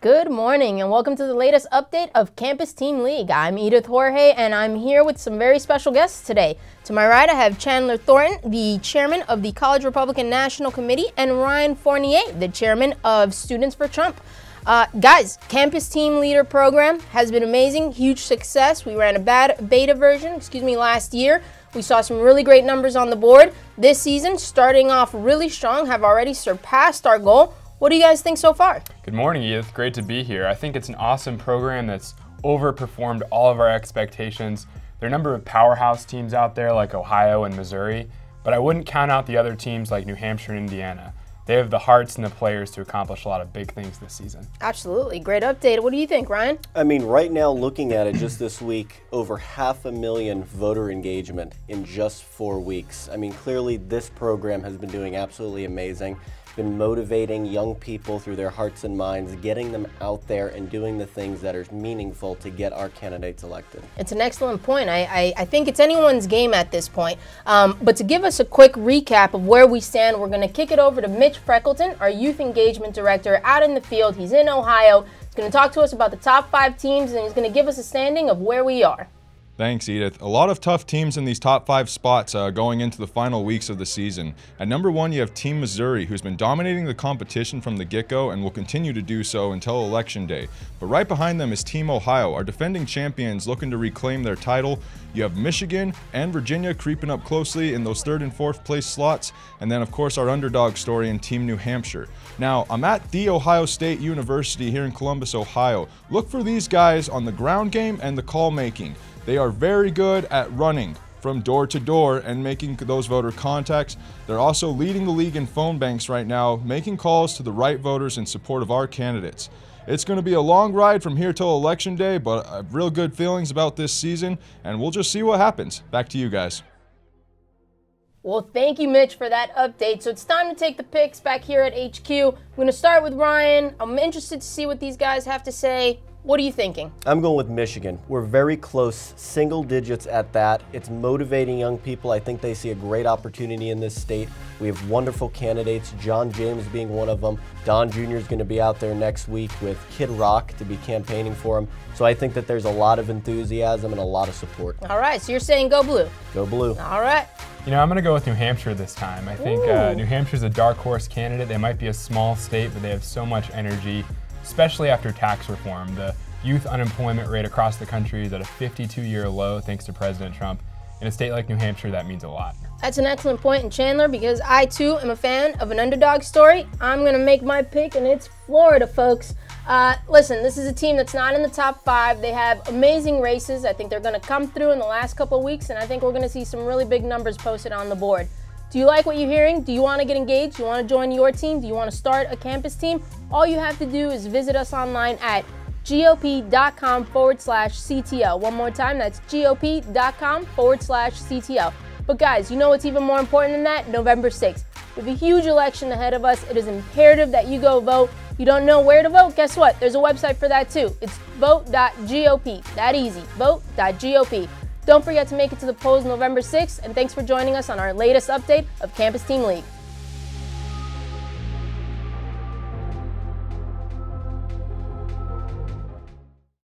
Good morning and welcome to the latest update of Campus Team League. I'm Edith Jorge and I'm here with some very special guests today. To my right I have Chandler Thornton, the chairman of the College Republican National Committee, and Ryan Fournier, the chairman of Students for Trump. Guys, Campus Team Leader program has been amazing, huge success. We ran a beta version, last year. We saw some really great numbers on the board. This season, starting off really strong, have already surpassed our goal. What do you guys think so far? Good morning, Edith. Great to be here. I think it's an awesome program that's overperformed all of our expectations. There are a number of powerhouse teams out there like Ohio and Missouri, but I wouldn't count out the other teams like New Hampshire and Indiana. They have the hearts and the players to accomplish a lot of big things this season. Absolutely. Great update. What do you think, Ryan? I mean, right now, looking at it just this week, over 500,000 voter engagement in just 4 weeks. I mean, clearly this program has been doing absolutely amazing. Been motivating young people through their hearts and minds, getting them out there and doing the things that are meaningful to get our candidates elected. It's an excellent point. I think it's anyone's game at this point. But to give us a quick recap of where we stand, we're going to kick it over to Mitch Freckleton, our Youth Engagement Director, out in the field. He's in Ohio. He's going to talk to us about the top 5 teams, and he's going to give us a standing of where we are. Thanks, Edith. A lot of tough teams in these top 5 spots going into the final weeks of the season. At number 1, you have Team Missouri, who's been dominating the competition from the get-go and will continue to do so until Election Day. But right behind them is Team Ohio, our defending champions looking to reclaim their title. You have Michigan and Virginia creeping up closely in those 3rd and 4th place slots. And then, of course, our underdog story in Team New Hampshire. Now, I'm at The Ohio State University here in Columbus, Ohio. Look for these guys on the ground game and the call making. They are very good at running from door to door and making those voter contacts. They're also leading the league in phone banks right now, making calls to the right voters in support of our candidates. It's going to be a long ride from here till Election Day, but I have real good feelings about this season, and we'll just see what happens. Back to you guys. Well, thank you, Mitch, for that update. So it's time to take the picks back here at HQ. I'm going to start with Ryan. I'm interested to see what these guys have to say. What are you thinking? I'm going with Michigan. We're very close, single digits at that. It's motivating young people. I think they see a great opportunity in this state. We have wonderful candidates, John James being one of them. Don Jr. is going to be out there next week with Kid Rock to be campaigning for him. So I think that there's a lot of enthusiasm and a lot of support. All right, so you're saying go blue. Go blue. All right. You know, I'm going to go with New Hampshire this time. I think New Hampshire's a dark horse candidate. They might be a small state, but they have so much energy, especially after tax reform. The youth unemployment rate across the country is at a 52-year low thanks to President Trump. In a state like New Hampshire, that means a lot. That's an excellent point. And Chandler, because I too am a fan of an underdog story, I'm going to make my pick, and it's Florida, folks. Listen, this is a team that's not in the top 5. They have amazing races. I think they're going to come through in the last couple of weeks, and I think we're going to see some really big numbers posted on the board. Do you like what you're hearing? Do you want to get engaged? Do you want to join your team? Do you want to start a campus team? All you have to do is visit us online at GOP.com/CTO. One more time, that's GOP.com/CTO. But guys, you know what's even more important than that? November 6th. We have a huge election ahead of us. It is imperative that you go vote. You don't know where to vote? Guess what? There's a website for that too. It's vote.gop. That easy. Vote.gop. Don't forget to make it to the polls November 6th, and thanks for joining us on our latest update of Campus Team League.